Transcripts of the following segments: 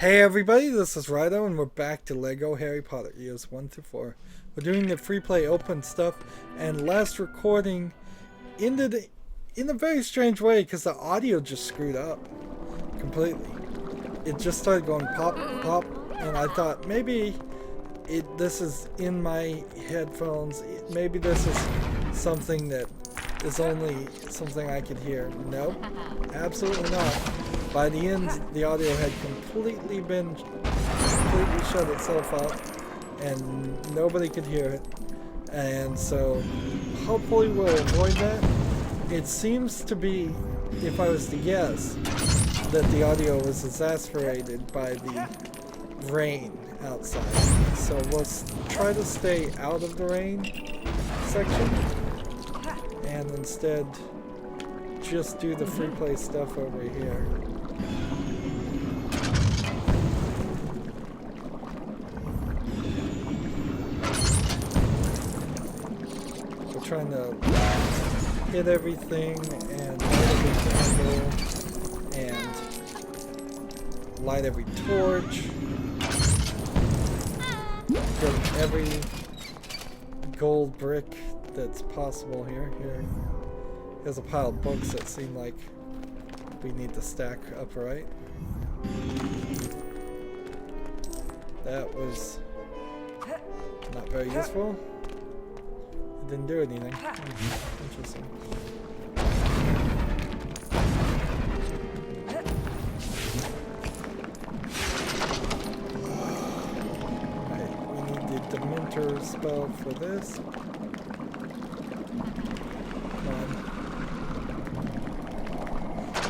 Hey everybody, this is Rydo and we're back to LEGO Harry Potter years 1 through 4. We're doing the free play open stuff, and last recording ended in a very strange way because the audio just screwed up completely. It just started going pop, pop, and I thought maybe this is in my headphones, maybe this is something that is only something I could hear. Nope, absolutely not. By the end, the audio had completely shut itself out, and nobody could hear it. And so, hopefully we'll avoid that. It seems to be, if I was to guess, that the audio was exasperated by the rain outside. So we'll try to stay out of the rain section, and instead just do the free play stuff over here. We're trying to hit everything and light every candle and light every torch. Get every gold brick that's possible here. Here's a pile of books that seem like we need to stack upright. That was not very useful. It didn't do anything. Interesting. Alright, we need the Dementor spell for this.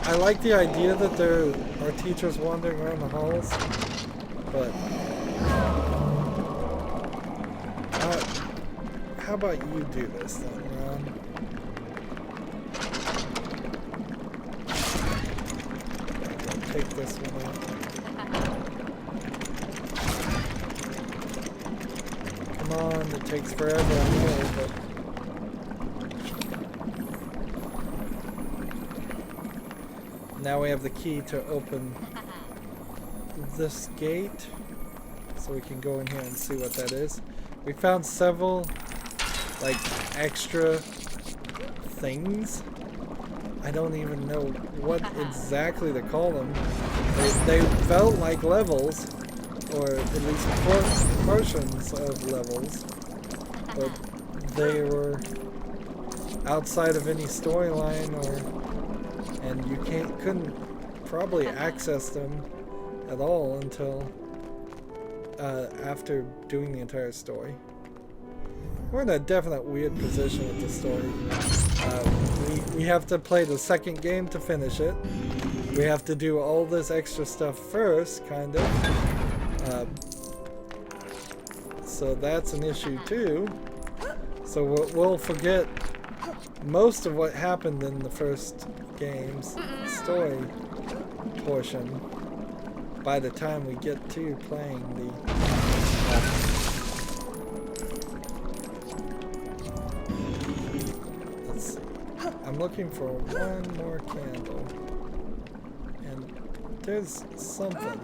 I like the idea that there are teachers wandering around the halls, but how about you do this then, Ron? Take this one out. Come on, it takes forever, I know, but now we have the key to open this gate, so we can go in here and see what that is. We found several, like, extra things. I don't even know what exactly to call them. They felt like levels, or at least portions of levels, but they were outside of any storyline, and you couldn't probably access them at all until after doing the entire story. We're in a definite weird position with the story. We have to play the second game to finish it. We have to do all this extra stuff first, kind of. So that's an issue too. So we'll forget most of what happened in the first game's story portion by the time we get to playing the let's see. I'm looking for one more candle, and there's something.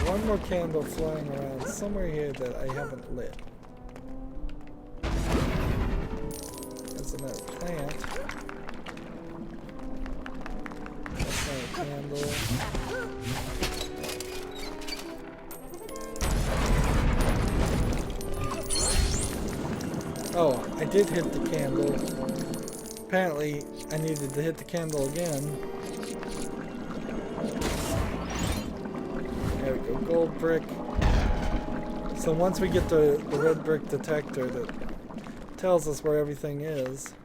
One more candle flying around somewhere here that I haven't lit. That's another plant. That's not a candle. Oh, I did hit the candle. Apparently, I needed to hit the candle again. There we go, gold brick. So once we get the red brick detector that tells us where everything is,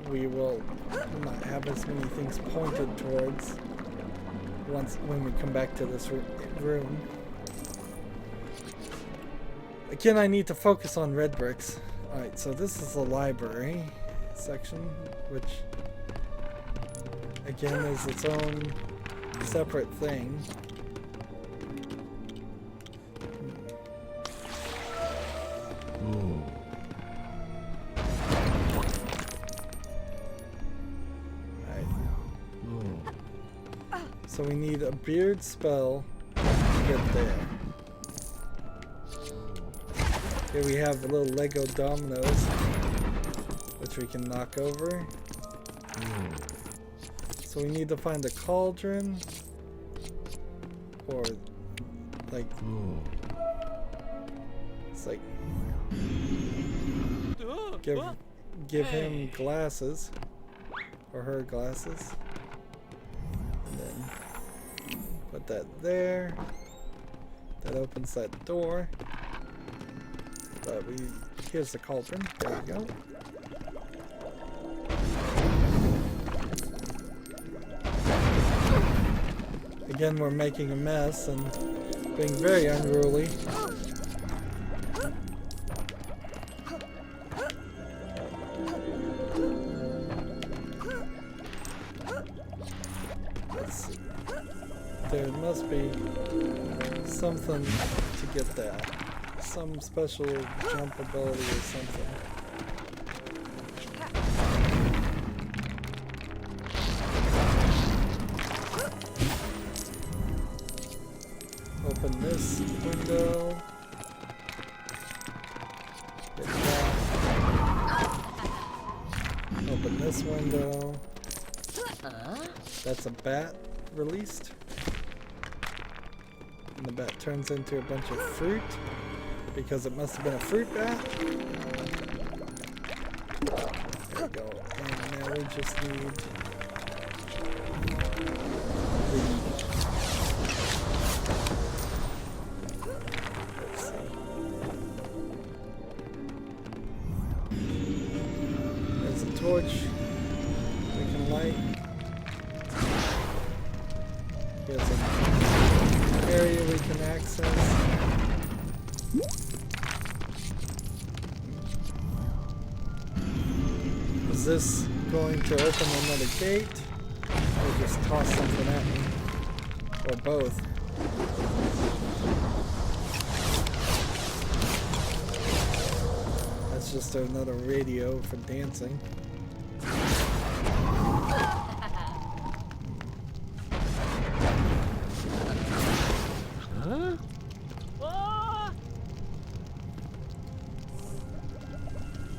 we will not have as many things pointed towards when we come back to this room. Again, I need to focus on red bricks. Alright, so this is the library section, which again is its own separate thing. So we need a beard spell to get there. Here we have the little Lego dominoes, which we can knock over. So we need to find a cauldron, or like, it's like, give him glasses, or her glasses. Put that there. That opens that door. But here's the cauldron. There we go. Again, we're making a mess and being very unruly. There must be something to get that. Some special jump ability or something. Open this window. Get that. Open this window. That's a bat released. And the bat turns into a bunch of fruit because it must have been a fruit bat. There we go. And now we just need let's see. There's a torch we can light. Here's an area we can access. Is this going to open another gate? Or just toss something at me? Or both? That's just another radio for dancing.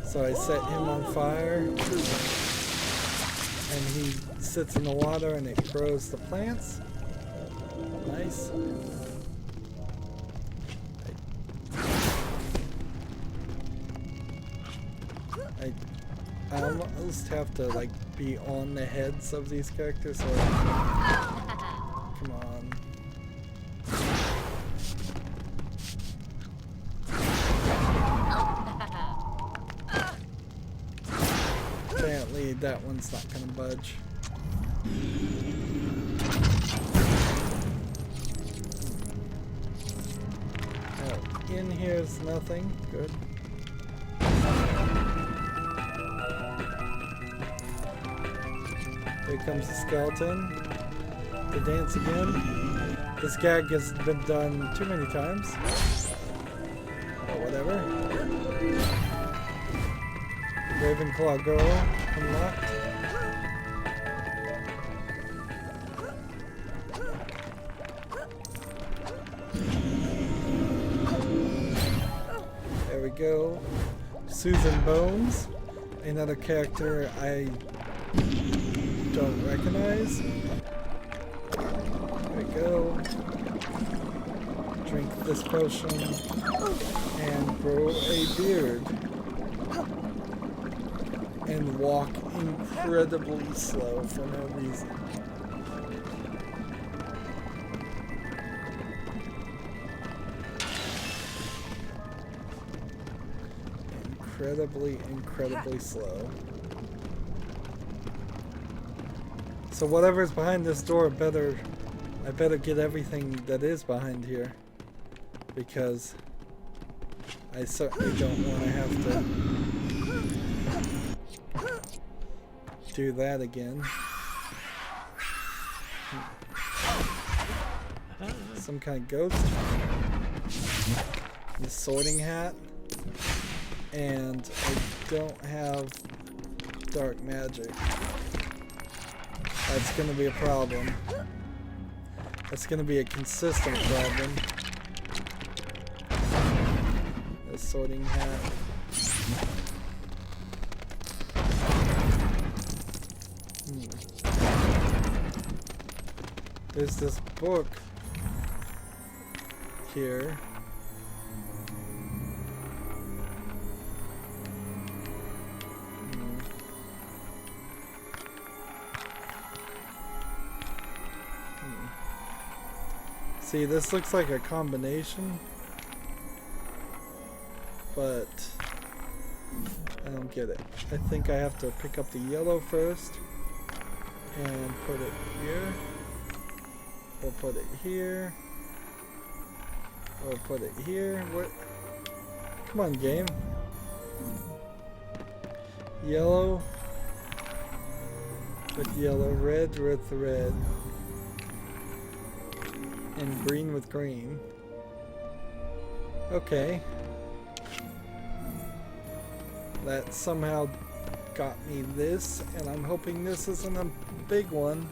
So I set him on fire, and he sits in the water and it grows the plants. Nice. I almost have to like be on the heads of these characters. So come on. Apparently that one's not gonna budge. In here's nothing. Good. Here comes the skeleton to dance again. This gag has been done too many times. But whatever. Ravenclaw girl unlocked. There we go. Susan Bones, another character I don't recognize. There we go. Drink this potion and grow a beard. And walk incredibly slow for no reason. Incredibly slow. So whatever's behind this door, I better get everything that is behind here, because I certainly don't want to have to do that again. Some kind of ghost. The sorting hat. And I don't have dark magic. That's gonna be a problem. That's gonna be a consistent problem. The sorting hat. There's this book here. See, this looks like a combination, but I don't get it. I think I have to pick up the yellow first and put it here, or put it here, or put it here. What? Come on, game. Yellow with yellow, red with red, and green with green. Okay. That somehow got me this, and I'm hoping this isn't a big one.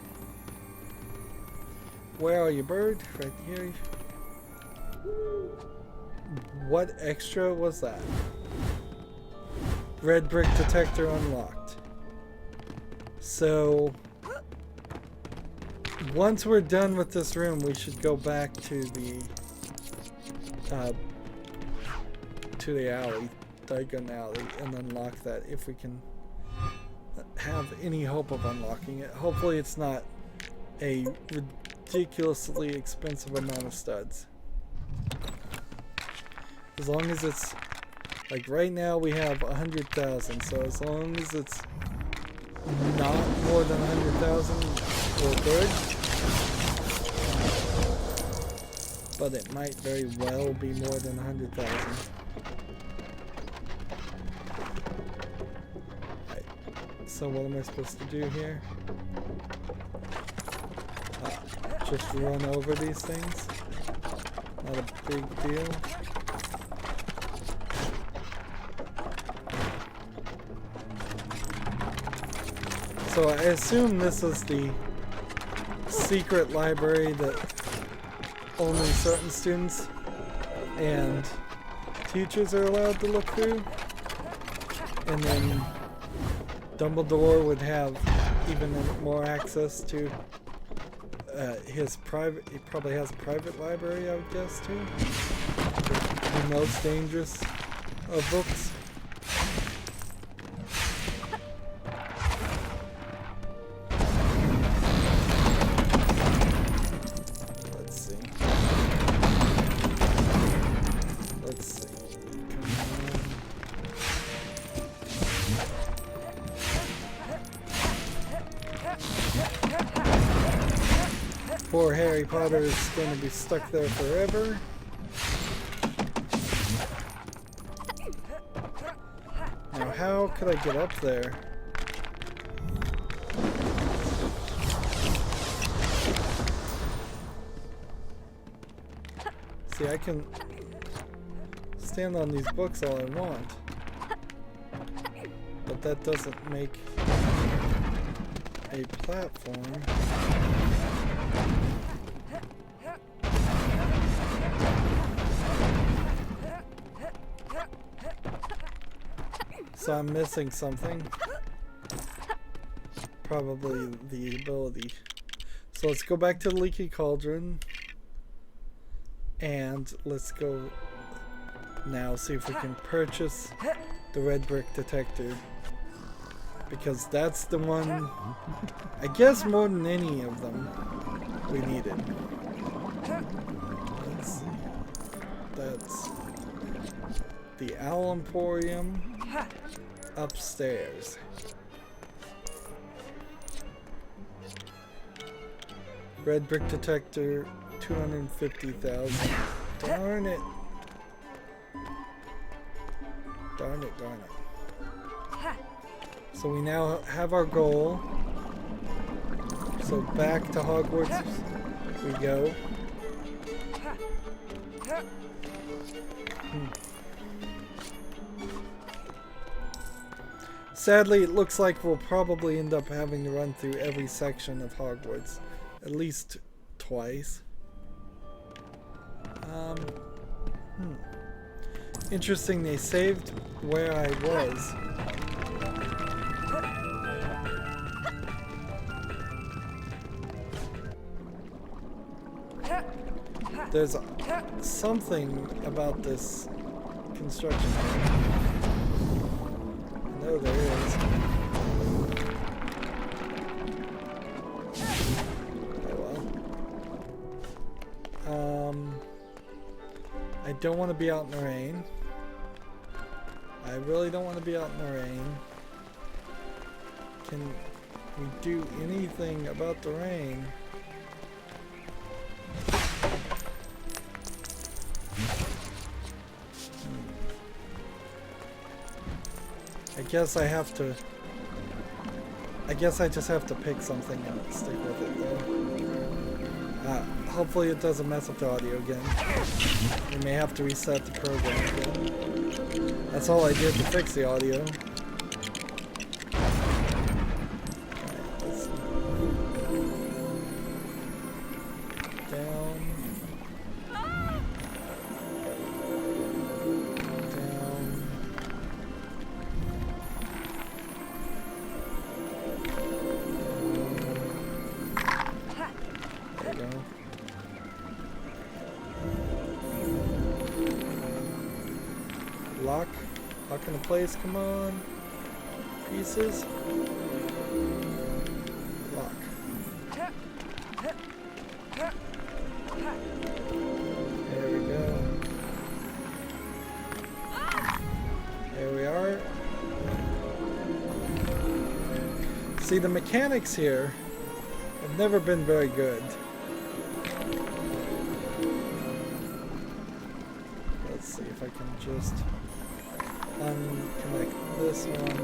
Where are you, bird? Right here. What extra was that? Red Brick Detector unlocked. So once we're done with this room, we should go back to the alley, Diagon Alley, and unlock that if we can have any hope of unlocking it. Hopefully it's not a ridiculously expensive amount of studs. As long as it's, like right now we have 100,000, so as long as it's not more than 100,000, we're good. But it might very well be more than 100,000. Right. So what am I supposed to do here? Just run over these things? Not a big deal. So I assume this is the secret library that only certain students and teachers are allowed to look through. And then Dumbledore would have even more access to his private, he probably has a private library, I would guess, too. The most dangerous of books. Poor Harry Potter is going to be stuck there forever. Now, how could I get up there? See, I can stand on these books all I want, but that doesn't make a platform. So I'm missing something. Probably the ability. So let's go back to the Leaky Cauldron. And let's go now see if we can purchase the Red Brick Detector. Because that's the one, I guess more than any of them, we needed. Let's see. That's the Owl Emporium upstairs. Red Brick Detector, 250,000. Darn it. Darn it, darn it. So we now have our goal. So back to Hogwarts we go. Sadly, it looks like we'll probably end up having to run through every section of Hogwarts at least twice. Interesting, they saved where I was. There's something about this construction. I know there is. Oh well. I don't want to be out in the rain. I really don't want to be out in the rain. Can we do anything about the rain? I guess I just have to pick something and stick with it though. Hopefully it doesn't mess up the audio again. We may have to reset the program again. That's all I did to fix the audio. Alright, let's see. Down. Lock into place, come on. Pieces. Lock. There we go. There we are. See, the mechanics here have never been very good. Let's see if I can just unconnect this one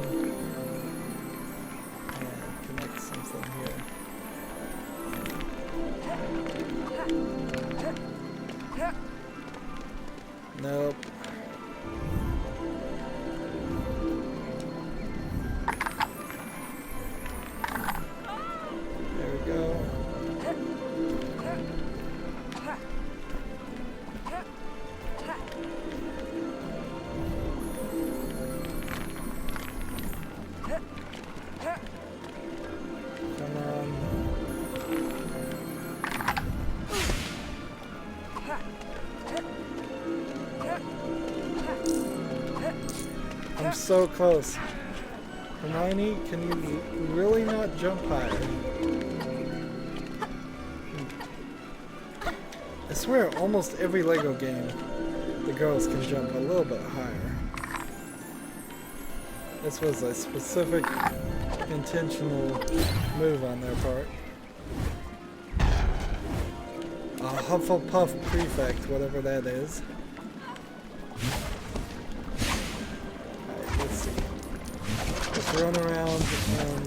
and connect something here. Nope. There we go. I'm so close. Hermione, can you really not jump higher? I swear, almost every Lego game, the girls can jump a little bit higher. This was a specific, intentional move on their part. A Hufflepuff prefect, whatever that is. Let's run around and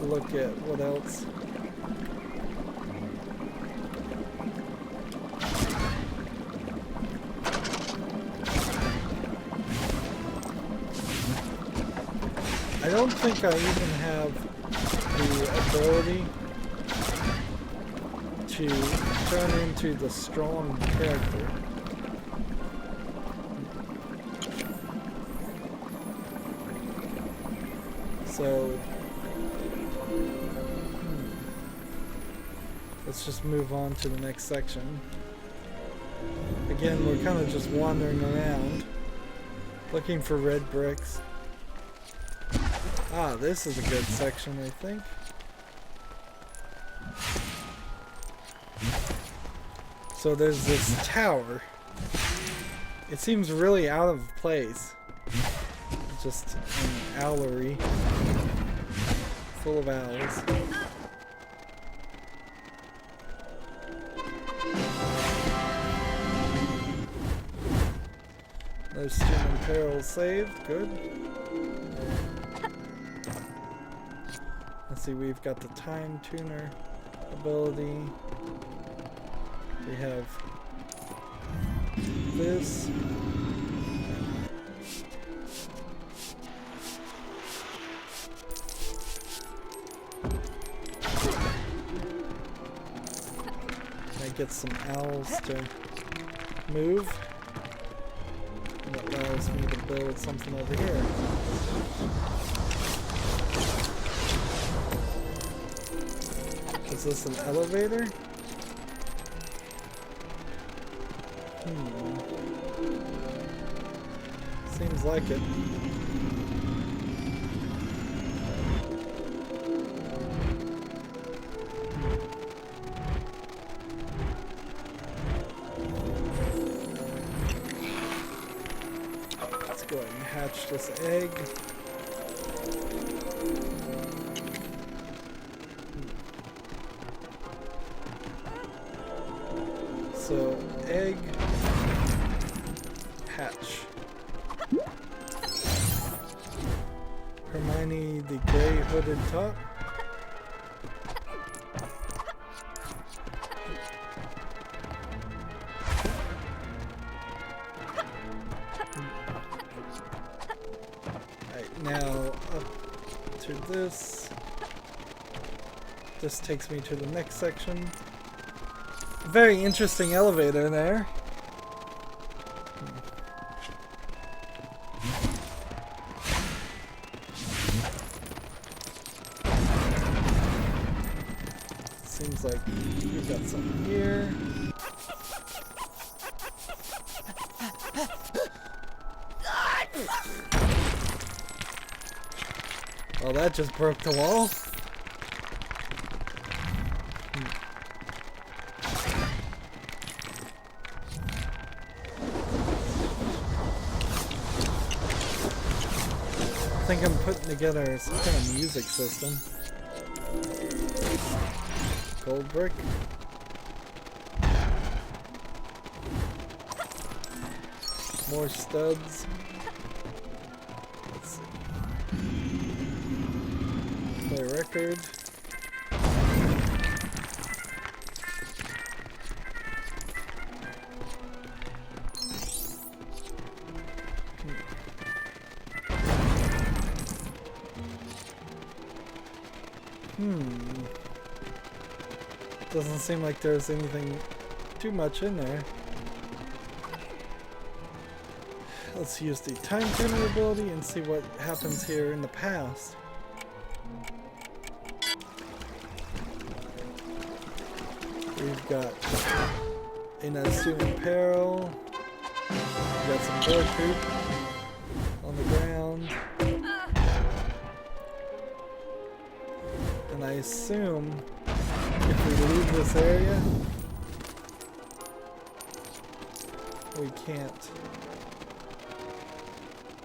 look at what else. I don't think I even have the ability to turn into the strong character. So, let's just move on to the next section. Again, we're kind of just wandering around, looking for red bricks. Ah, this is a good section, I think. So there's this tower. It seems really out of place. Just an owlery full of owls. No student in Peril saved. Good. Let's see, we've got the time tuner ability. We have this. I get some owls to move. And it allows me to build something over here. Is this an elevator? Seems like it. Let's go ahead and hatch this egg. So, egg, hatch. Hermione, the gray hooded top. Alright, now up to this. This takes me to the next section. Very interesting elevator there. Seems like we've got something here. Well, that just broke the wall. I think I'm putting together some kind of music system. Gold brick. More studs. Let's see. Play record. Doesn't seem like there's anything too much in there. Let's use the time turner ability and see what happens here in the past. We've got a student Peril. We've got some bird poop on the ground. And I assume if we leave this area, we can't.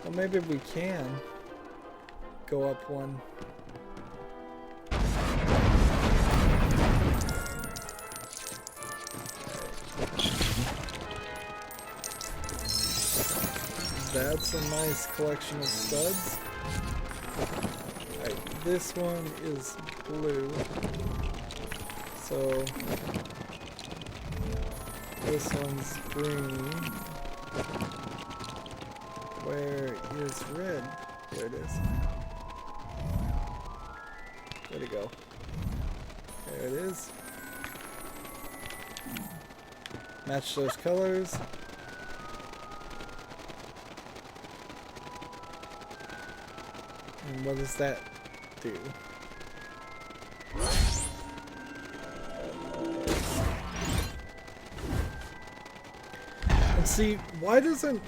Well, maybe we can go up one. That's a nice collection of studs. Alright, this one is blue. So this one's green. Where is red? There it is. Where'd it go? There it is. Match those colors. And what does that do? And see, why doesn't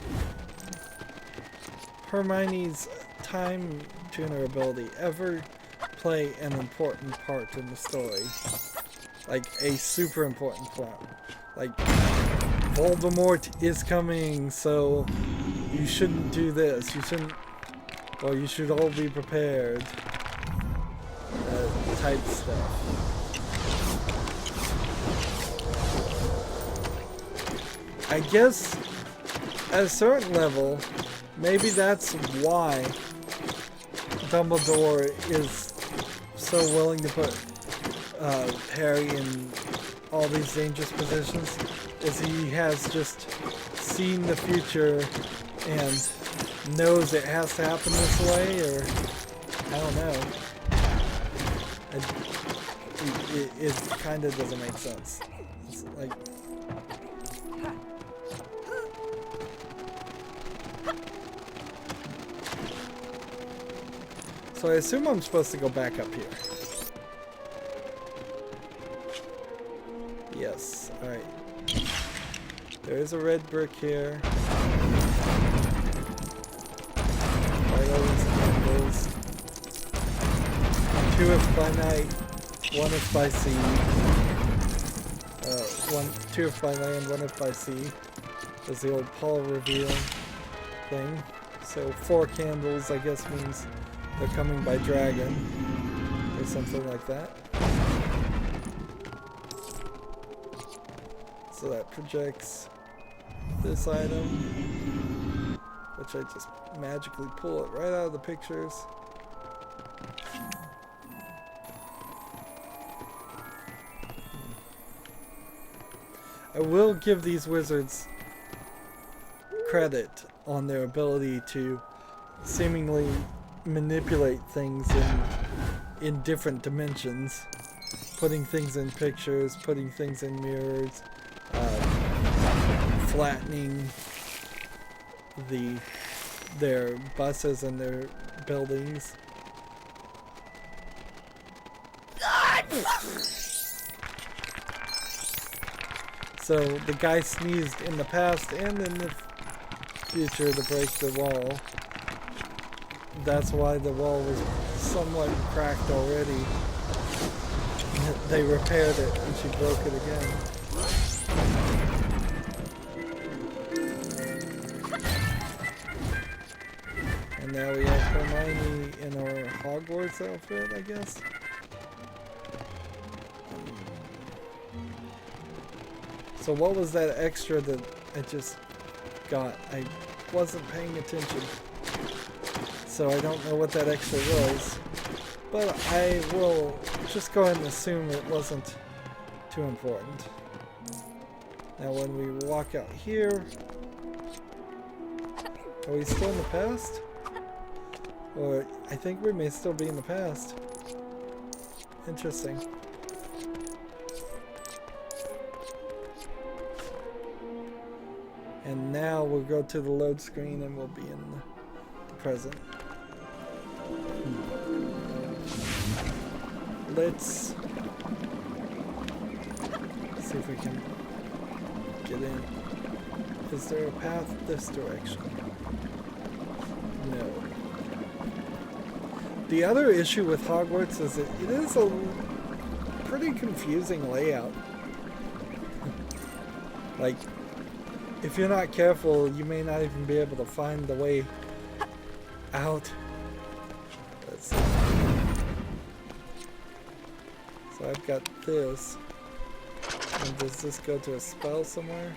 Hermione's time tuner ability ever play an important part in the story? Like a super important part. Like, Voldemort is coming, so you shouldn't do this. You shouldn't, or you should all be prepared. Type stuff. I guess at a certain level, maybe that's why Dumbledore is so willing to put Harry in all these dangerous positions is he has just seen the future and knows it has to happen this way, or I don't know. It kind of doesn't make sense. It's like, so I assume I'm supposed to go back up here. Yes, alright. There is a red brick here. Light all these candles. 2 if by night, 1 if by sea. 2 if by land, 1 if by sea. There's the old Paul reveal thing. So 4 candles, I guess, means they're coming by dragon. Or something like that. So that projects this item, which I just magically pull it right out of the pictures. I will give these wizards credit on their ability to seemingly manipulate things in different dimensions, putting things in pictures, putting things in mirrors, flattening their buses and their buildings. So the guy sneezed in the past and in the future to break the wall. That's why the wall was somewhat cracked already. They repaired it and she broke it again. And now we have Hermione in her Hogwarts outfit, I guess. So what was that extra that I just got? I wasn't paying attention. So I don't know what that extra was. But I will just go ahead and assume it wasn't too important. Now when we walk out here, are we still in the past? Or I think we may still be in the past. Interesting. And now we'll go to the load screen and we'll be in the present. Let's see if we can get in. Is there a path this direction? No. The other issue with Hogwarts is that it is a pretty confusing layout. Like, if you're not careful, you may not even be able to find the way out. Let's see. So I've got this. And does this go to a spell somewhere?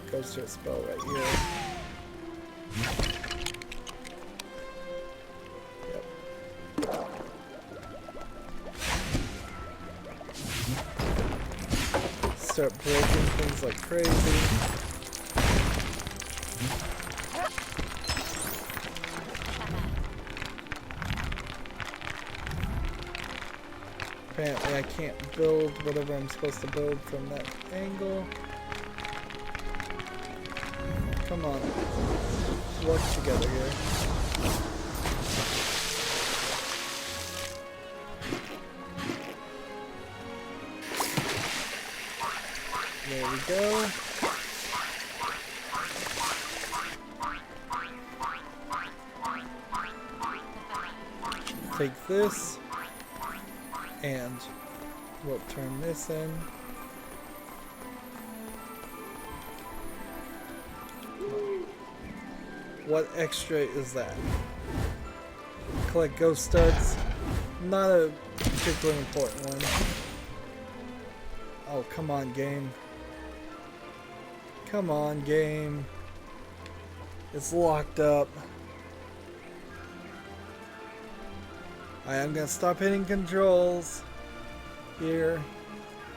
It goes to a spell right here. Yep. Start breaking things like crazy. Apparently I can't build whatever I'm supposed to build from that angle. Come on. Work together here. There we go. Take this. And we'll turn this in. What extra is that? Collect ghost studs. Not a particularly important one. Oh, come on, game. Come on, game. It's locked up. I am gonna stop hitting controls here.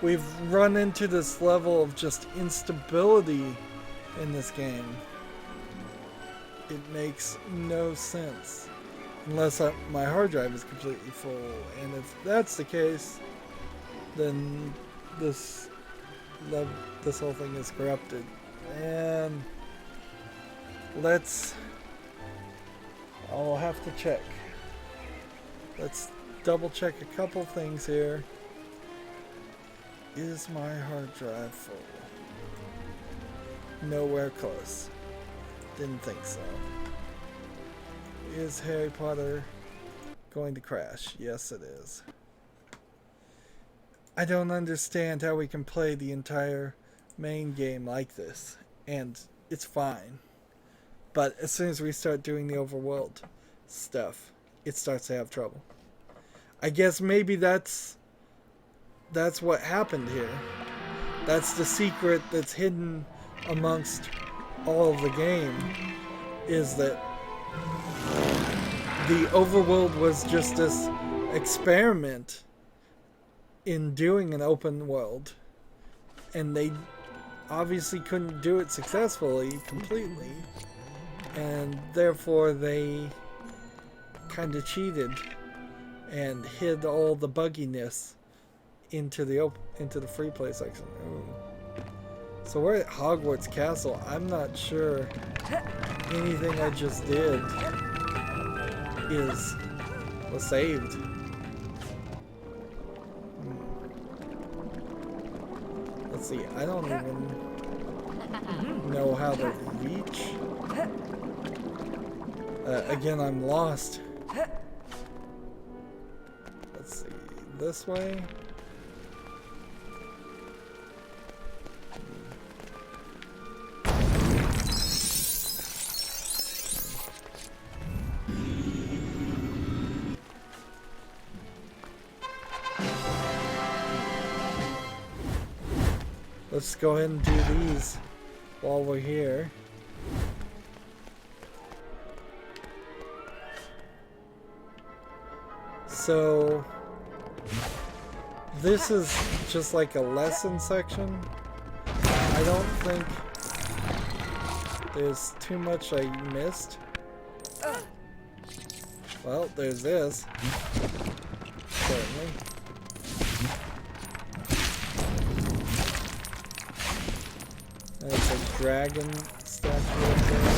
We've run into this level of just instability in this game. It makes no sense unless my hard drive is completely full, and if that's the case, then this whole thing is corrupted. And I'll have to check. Let's double check a couple things here. Is my hard drive full? Nowhere close. Didn't think so. Is Harry Potter going to crash? Yes, it is. I don't understand how we can play the entire main game like this, and it's fine. But as soon as we start doing the overworld stuff, it starts to have trouble. I guess maybe that's what happened here. That's the secret that's hidden amongst all of the game, is that the overworld was just this experiment in doing an open world, and they obviously couldn't do it successfully completely, and therefore they kind of cheated and hid all the bugginess into the free play section. Ooh. So we're at Hogwarts Castle. I'm not sure anything I just did was saved. Let's see, I don't even know how to reach. Again, I'm lost. Let's see, this way. Let's go ahead and do these while we're here. So this is just like a lesson section. I don't think there's too much I missed. Well, there's this. Certainly. There's a dragon statue up there.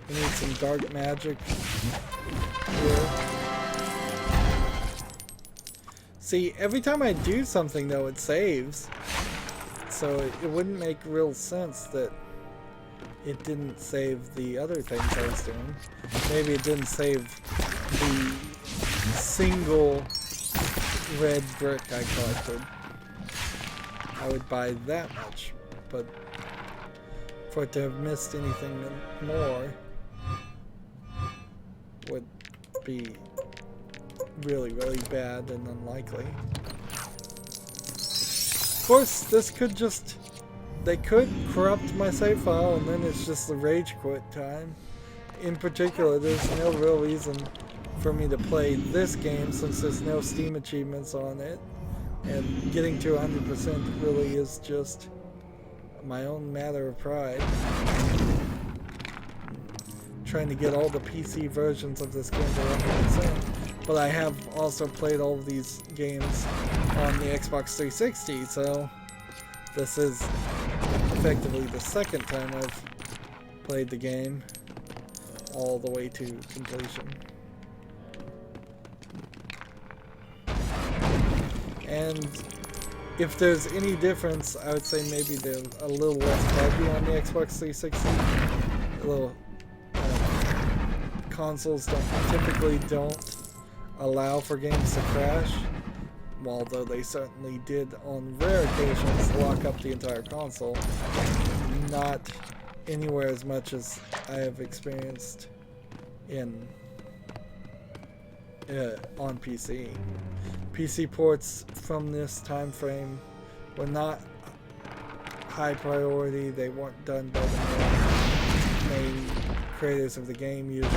We need some dark magic here. See, every time I do something though, it saves. So it wouldn't make real sense that it didn't save the other things I was doing. Maybe it didn't save the single red brick I collected. I would buy that much, but for it to have missed anything more would be really, really bad and unlikely. Of course, this could just... they could corrupt my save file and then it's just the rage quit time. In particular, there's no real reason for me to play this game since there's no Steam achievements on it. And getting to 100% really is just my own matter of pride. Trying to get all the PC versions of this game to 100%. But I have also played all of these games on the Xbox 360, so this is effectively the second time I've played the game all the way to completion. And if there's any difference, I would say maybe they're a little less buggy on the Xbox 360. A little consoles typically don't allow for games to crash, although they certainly did on rare occasions lock up the entire console. Not anywhere as much as I have experienced in on PC. PC ports from this time frame were not high priority. They weren't done by the main creators of the game usually.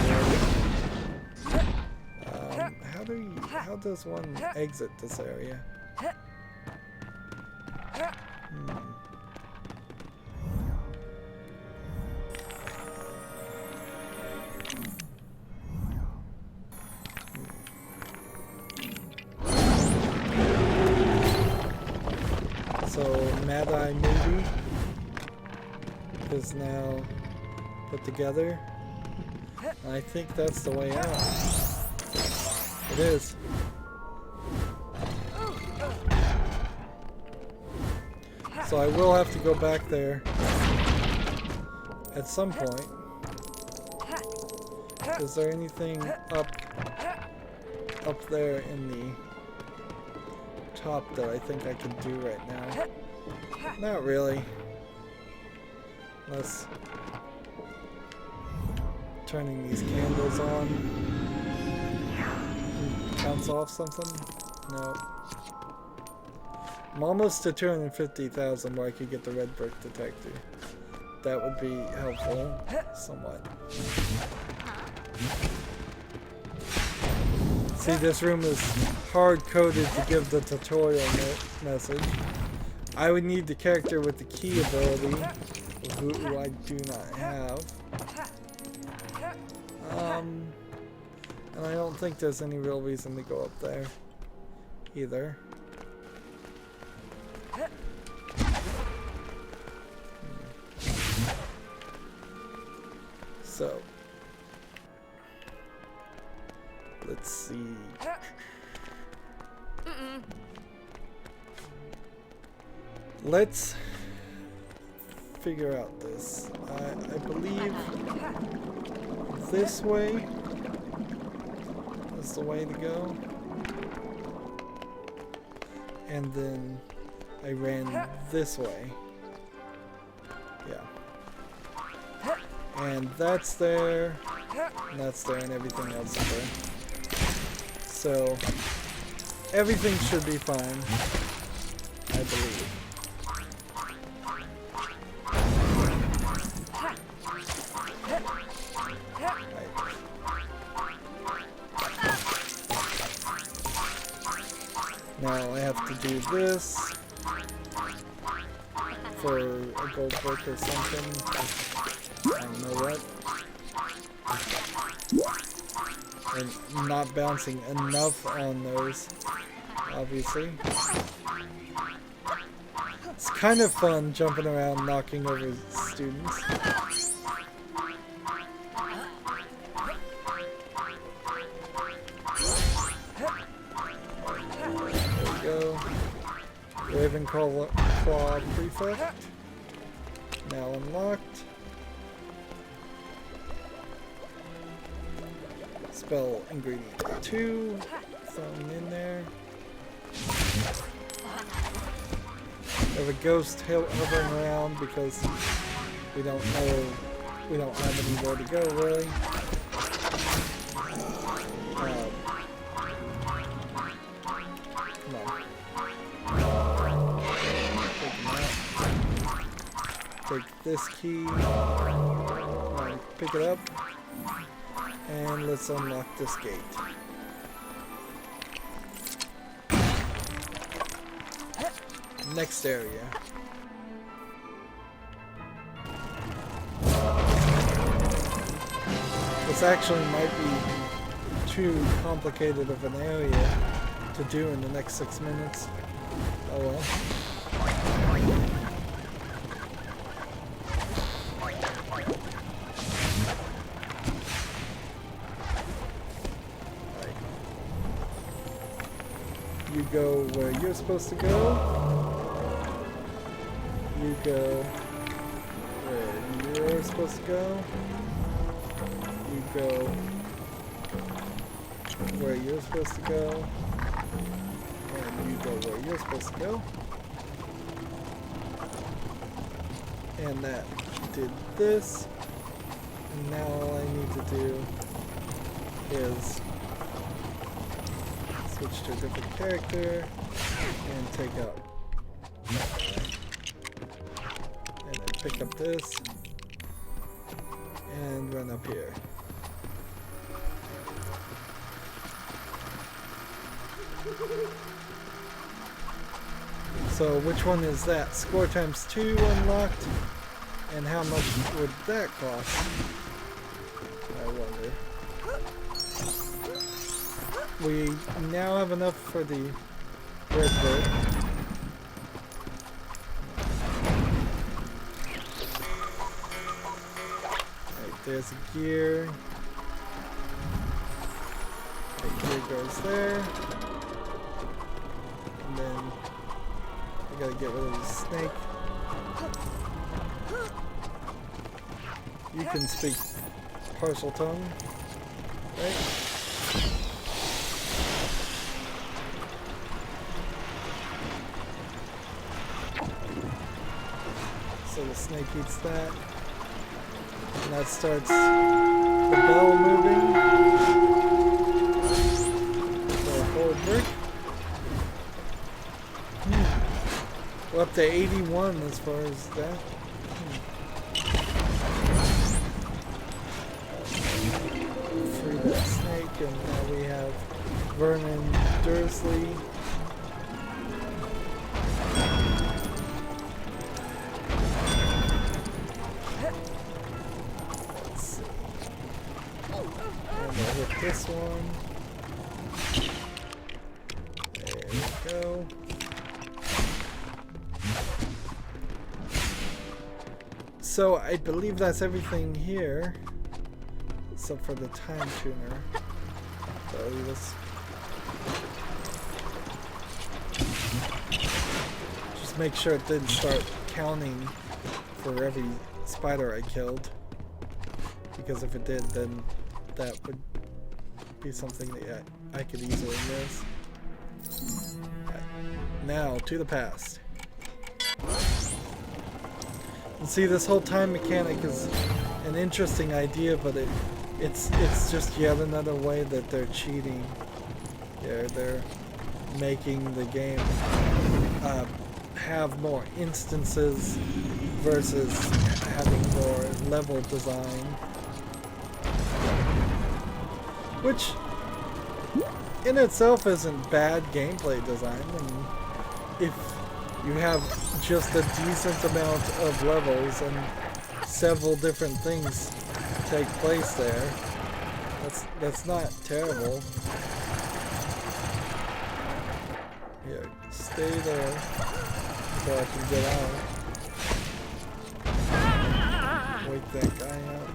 How does one exit this area? So Mad-Eye Movie is now put together. And I think that's the way out. It is. So I will have to go back there at some point. Is there anything up there in the top that I think I can do right now? Not really. Unless turning these candles on counts off something? No. I'm almost to 250,000 where I could get the red brick detector. That would be helpful, somewhat. See, this room is hard-coded to give the tutorial message. I would need the character with the key ability, who I do not have. And I don't think there's any real reason to go up there either. So let's see. Let's figure out this. I believe this way is the way to go. And then I ran this way. Yeah. And that's there, and that's there, and everything else is there. So, everything should be fine, I believe. Now I have to do this for a gold brick or something. I don't know what. And not bouncing enough on those, obviously. It's kind of fun jumping around knocking over students. There we go. Ravenclaw Prefect. Now unlocked. Spell ingredient 2, thrown in there. We have a ghost hovering around because we don't have anywhere to go really. Come on. Take this key, pick it up. And let's unlock this gate. Next area. This actually might be too complicated of an area to do in the next 6 minutes. Oh well. You go where you're supposed to go. You go where you're supposed to go. You go where you're supposed to go. And you go where you're supposed to go. And that did this. And now all I need to do is switch to a different character and take out that guy. And then pick up this and run up here. So which one is that? Score times 2 unlocked, and how much would that cost? I wonder. We now have enough for the red bird. Right, there's a gear. The gear goes there. And then I gotta get rid of the snake. You can speak partial tongue, right? So the snake eats that. And that starts the bell moving. So a whole brick. We're up to 81 as far as that. Free that snake, and now we have Vernon Dursley. Let's see. And we'll hit this one. There we go. So I believe that's everything here, except for the time tuner. So let's just make sure it didn't start counting for every spider I killed, because if it did, then that would be something that I could easily miss. Right. Now to the past. And see, this whole time mechanic is an interesting idea, but it's just yet another way that they're cheating. They're making the game have more instances versus having more level design, which in itself isn't bad gameplay design. I mean, if you have just a decent amount of levels and several different things take place there, that's not terrible. Here, stay there so I can get out. Wake that guy up.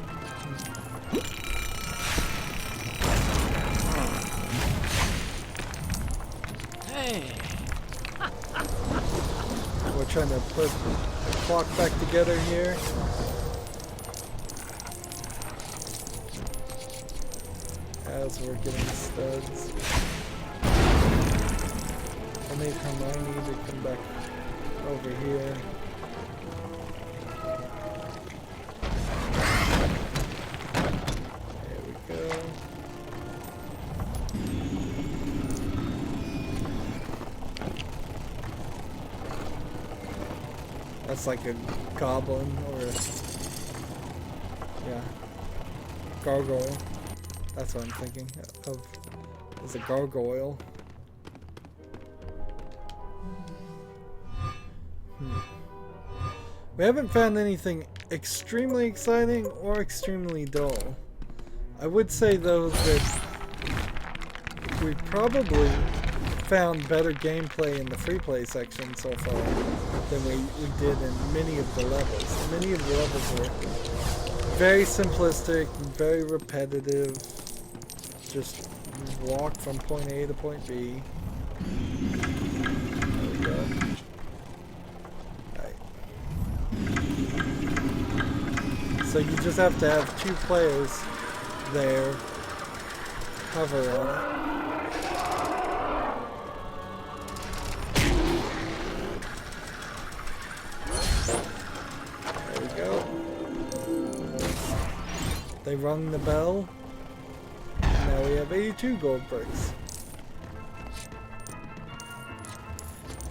Hey. We're trying to put the clock back together here. As we're getting studs. I need Hermione to come back over here. There we go. That's like a goblin or gargoyle. That's what I'm thinking of. Is a gargoyle. We haven't found anything extremely exciting or extremely dull. I would say though that we probably found better gameplay in the free play section so far than we did in many of the levels. Many of the levels were very simplistic, very repetitive. Just walk from point A to point B. There we go. Right. So you just have to have 2 players there, hover on it. There we go. They rung the bell. Now we have 82 gold bricks.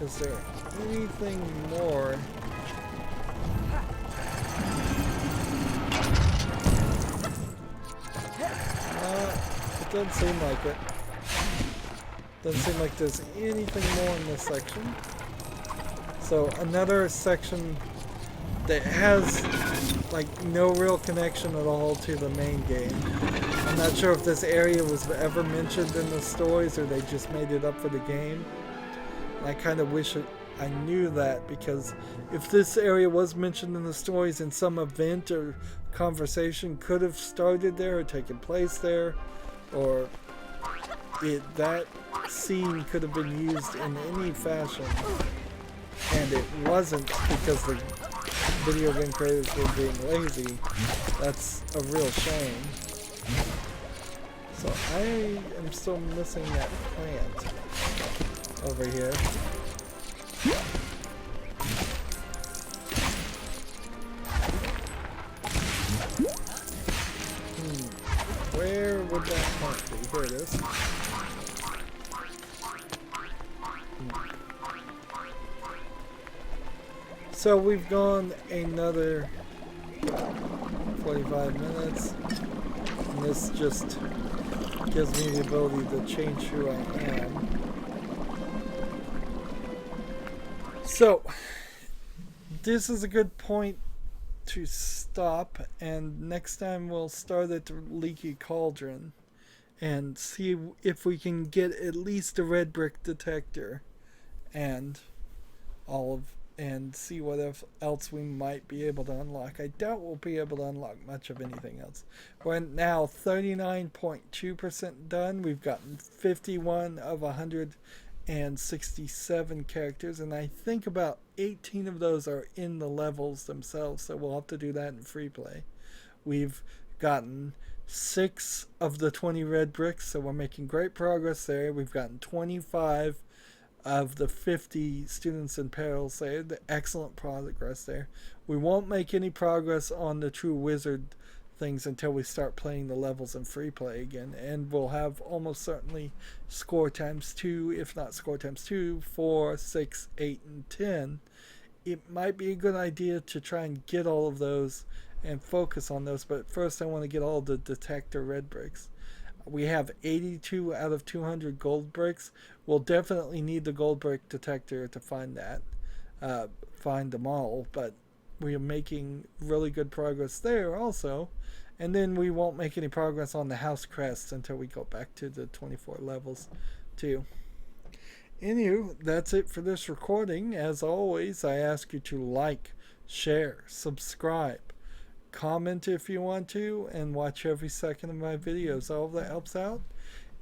Is there anything more? Doesn't seem like it. Doesn't seem like there's anything more in this section. So another section that has like no real connection at all to the main game. I'm not sure if this area was ever mentioned in the stories or they just made it up for the game. I kind of wish I knew that, because if this area was mentioned in the stories and some event or conversation could have started there or taken place there, or that scene could have been used in any fashion, and it wasn't because the video game creators were being lazy, that's a real shame. So I am still missing that plant over here. Where would that plant be? Here it is. So we've gone another 45 minutes, and this just gives me the ability to change who I am. So this is a good point to stop, and next time we'll start at the Leaky Cauldron and see if we can get at least a red brick detector and see what else we might be able to unlock. I doubt we'll be able to unlock much of anything else. We're now 39.2% done. We've gotten 51 of 167 characters, and I think about 18 of those are in the levels themselves, so we'll have to do that in free play. We've gotten 6 of the 20 red bricks, so we're making great progress there. We've gotten 25 of the 50 students in Peril, so excellent progress there. We won't make any progress on the true wizard things until we start playing the levels in free play again, and we'll have almost certainly score times 2, if not score times 2, 4, 6, 8, and 10. It might be a good idea to try and get all of those and focus on those, but first I want to get all the detector red bricks. We have 82 out of 200 gold bricks. We'll definitely need the gold brick detector to find that, find them all, but we are making really good progress there also. And then we won't make any progress on the house crests until we go back to the 24 levels too. Anywho, that's it for this recording. As always, I ask you to like, share, subscribe, comment if you want to, and watch every second of my videos. All of that helps out.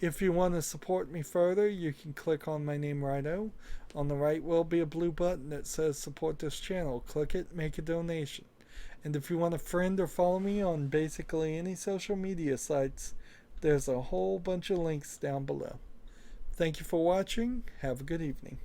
If you want to support me further, you can click on my name, Rydo. On the right will be a blue button that says support this channel. Click it, make a donation. And if you want to friend or follow me on basically any social media sites, there's a whole bunch of links down below. Thank you for watching. Have a good evening.